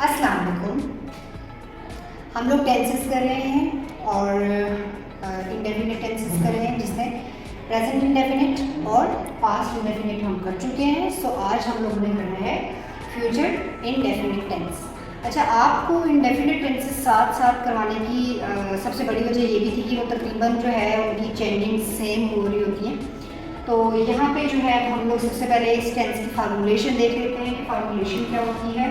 अस्सलाम वालेकुम। हम लोग टेंसेस कर रहे हैं और इंडेफिनिट टेंसेस कर रहे हैं, जिसमें प्रेजेंट इंडेफिनिट और पास्ट इंडेफिनिट हम कर चुके हैं। सो आज हम लोगों ने करना है फ्यूचर इंडेफिनिट टेंस। अच्छा, आपको इंडेफिनिट टेंसेस साथ साथ करवाने की सबसे बड़ी वजह ये भी थी कि वो तकरीबन जो है उनकी चेंजिंग सेम हो रही होती है। तो यहाँ पे जो है हम लोग सबसे पहले इस टेंस की फार्मूलेशन देख लेते हैं कि फार्मूलेशन क्या होती है।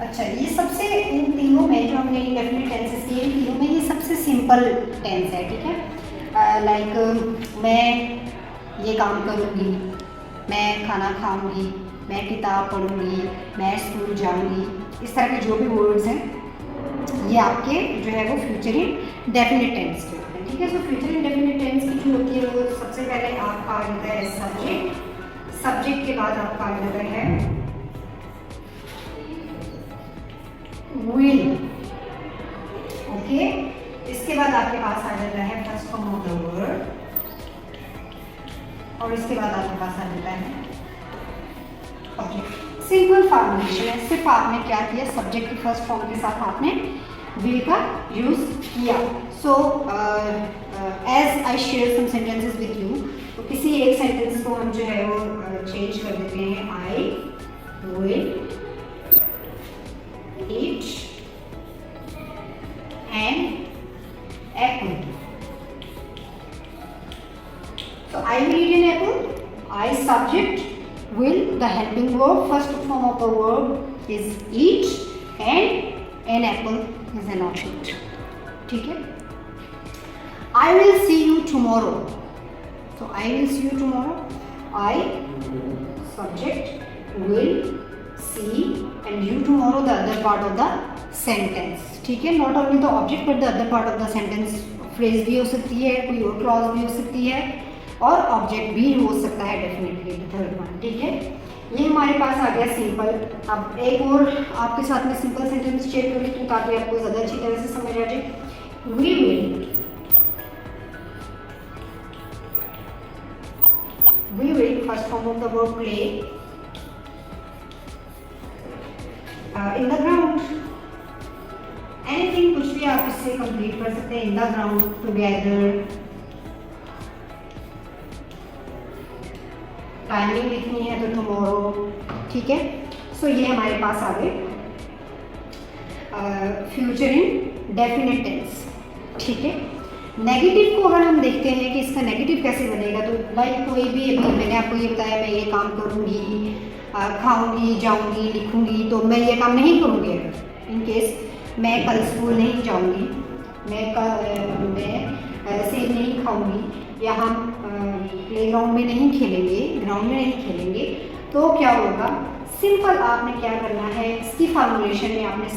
अच्छा, ये सबसे इन तीनों में जो हमने इंडेफिनिट टेंसेस किए, इन तीनों में ये सबसे सिंपल टेंस है, ठीक है। लाइक मैं ये काम करूँगी, मैं खाना खाऊंगी, मैं किताब पढ़ूंगी, मैं स्कूल जाऊंगी, इस तरह के जो भी वर्ड्स हैं ये आपके जो है वो फ्यूचर इंडेफिनिट टेंस के होते हैं, ठीक है। सो फ्यूचर इंडेफिनिट टेंस की जो होती है वो सबसे पहले आपका आ जाता है सब्जेक्ट। सब्जेक्ट के बाद आपका आ जाता है विल, ओके। इसके बाद आपके पास आ जाता है first form of the word, और इसके बाद आपके पास आ जाता है ऑब्जेक्ट। सिंपल फार्मूलेशन है, सिर्फ आपने क्या किया, सब्जेक्ट की फर्स्ट फॉर्म के साथ आपने विल का यूज किया। So as I share some sentences with you, तो किसी एक सेंटेंस को हम जो है वो चेंज कर देते हैं। I will eat an apple. So I will eat an apple. I subject, will the helping verb, first form of the verb is eat, and an apple is an object. ठीक है। I will see you tomorrow. So I will see you tomorrow. I subject, will, see and you tomorrow the other part of the sentence, ठीक है। Not only the object but the other part of the sentence. Phrase भी हो सकती है, कोई और clause भी हो सकती है, और ऑब्जेक्ट भी हो सकता है डेफिनेटली थर्ड वन, ठीक है। ये हमारे पास आ गया सिंपल। अब एक और आपके साथ में सिंपल सेंटेंस चेक कर लेती हूँ ताकि आपको ज़्यादा अच्छी तरह से समझ आ जाए। We will first form of the verb play in the ground. Anything, कुछ भी आप इससे कंप्लीट कर सकते हैं। In the ground, together. Timing लिखनी है तो टुमारो, ठीक है। सो ये हमारे पास आ गए फ्यूचर इन डेफिनेट टेंस, ठीक है। नेगेटिव को अगर हम देखते हैं कि इसका नेगेटिव कैसे बनेगा, तो लाइक कोई भी, अभी मैंने आपको ये बताया मैं ये काम करूँगी, खाऊंगी, जाऊंगी, लिखूंगी, तो मैं ये काम नहीं करूँगी। इन केस मैं कल स्कूल नहीं जाऊंगी, मैं सेब नहीं खाऊंगी, या हम प्लेग्राउंड में नहीं खेलेंगे, ग्राउंड में नहीं खेलेंगे, तो क्या होगा। सिंपल आपने क्या करना है, इसकी फार्मूलेशन में आपने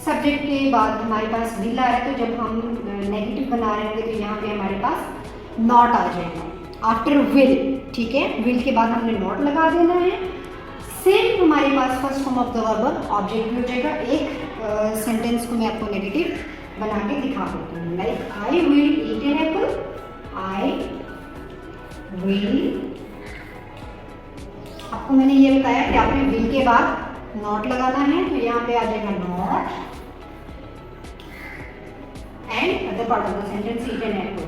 सब्जेक्ट के बाद हमारे पास विल आ रहा है, तो जब हम नेगेटिव बना रहे होंगे तो यहाँ पे हमारे पास नॉट आ जाएगा आफ्टर विल, ठीक है। विल के बाद हमने नॉट लगा देना है। सेम हमारे पास first form of the verb object भी हो जाएगा। एक सेंटेंस को मैं आपको नेगेटिव बना के दिखा देती हूँ, like I will eat an apple. I will, आपको मैंने ये बताया कि आपने विल के बाद नॉट लगाना है, तो यहाँ पे आ जाएगा not and other part of the sentence eat an apple.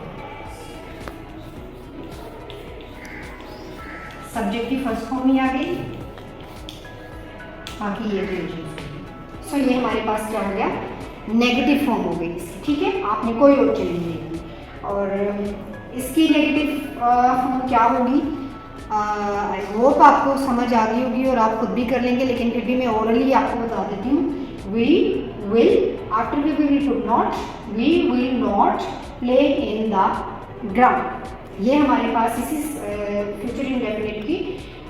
Subject की फर्स्ट फॉर्म ही आ गई, बाकी ये चीज। सो ये हमारे पास क्या हो गया, नेगेटिव फॉर्म हो गई, ठीक है। आपने कोई और चेंज नहीं की, और इसकी नेगेटिव फॉर्म क्या होगी, आई होप आपको समझ आ गई होगी और आप खुद भी कर लेंगे, लेकिन फिर भी मैं ओरली आपको बता देती हूँ। We will, after we will to not, we will not play in the ground. ये हमारे पास इसी फ्यूचर इंडेफिनिट की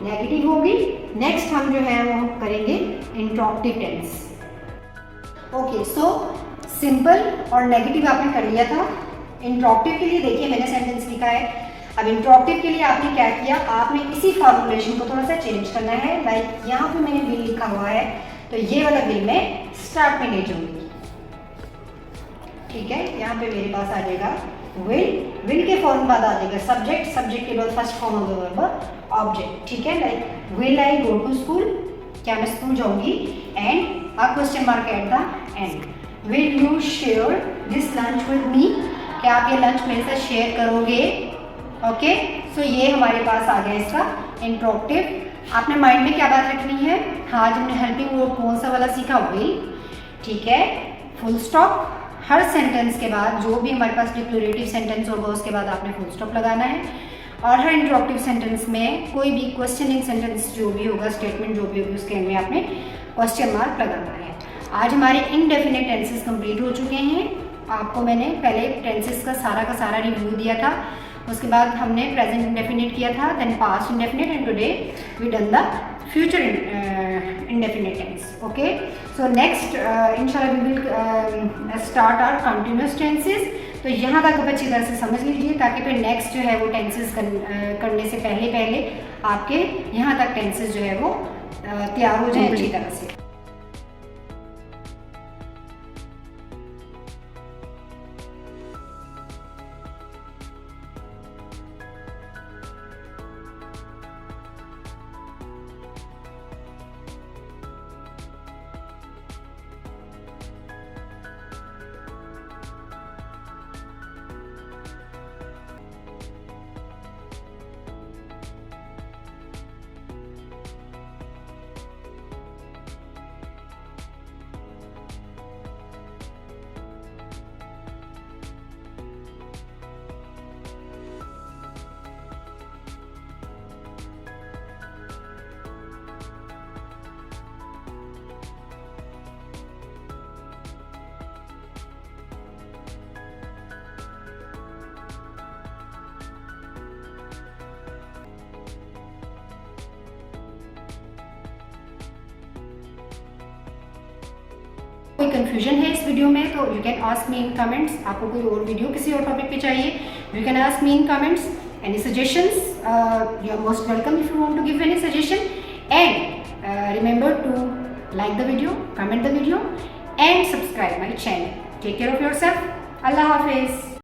नेगेटिव होगी। नेक्स्ट हम जो है वो करेंगे interrogative tense. Okay, so simple और नेगेटिव आपने कर लिया था। इंट्रोगेटिव के लिए देखिए मैंने सेंटेंस लिखा है। अब इंट्रोगेटिव के लिए आपने क्या किया, आपने इसी फॉर्मूलेशन को थोड़ा सा चेंज करना है। लाइक यहाँ पे मैंने विल लिखा हुआ है, तो ये वाला विल मैं स्टार्ट में ले जाऊंगी, ठीक है। यहाँ पे मेरे पास आ जाएगा विल के फॉर्म बाद आ जाएगा सब्जेक्ट, सब्जेक्ट के बाद first form of the verb object, ठीक है। Like will I go to school, क्या मैं स्कूल जाऊंगी, and a question mark at the end. Will you share this lunch with me, क्या आप ये लंच मेरे साथ शेयर करोगे, ओके। सो ये हमारे पास आ गया इसका इंट्रोगेटिव। आपने माइंड में क्या बात रखनी है, हाँ आज हमने हेल्पिंग वर्ब कौन सा वाला सीखा, विल, ठीक है। फुल स्टॉप, हर सेंटेंस के बाद जो भी हमारे पास डिक्लेरेटिव सेंटेंस होगा उसके बाद आपने फुल स्टॉप लगाना है, और हर इंट्रोगेटिव सेंटेंस में कोई भी क्वेश्चनिंग सेंटेंस जो भी होगा, स्टेटमेंट जो भी होगी, उसके एंड में आपने क्वेश्चन मार्क लगाना है। आज हमारे इनडेफिनिट टेंसेस कंप्लीट हो चुके हैं। आपको मैंने पहले टेंसेस का सारा रिव्यू दिया था, उसके बाद हमने प्रेजेंट इंडेफिनिट किया था, then past indefinite, and today we done the future indefinite tense, okay. So next इंशाल्लाह we will start our continuous tenses. तो यहाँ तक आप अच्छी तरह से समझ लीजिए, ताकि फिर नेक्स्ट जो है वो टेंसेस करने से पहले आपके यहाँ तक टेंसेस जो है वो तैयार हो जाए अच्छी तरह से। कोई कंफ्यूजन है इस वीडियो में तो you can ask me in comments. आपको कोई और वीडियो किसी और टॉपिक पे चाहिए, you can ask me in comments. Any suggestions, you are most welcome if you want to give any suggestion, and remember to like the video, comment the video, and subscribe my channel. Take care of yourself. अल्लाह हाफिज।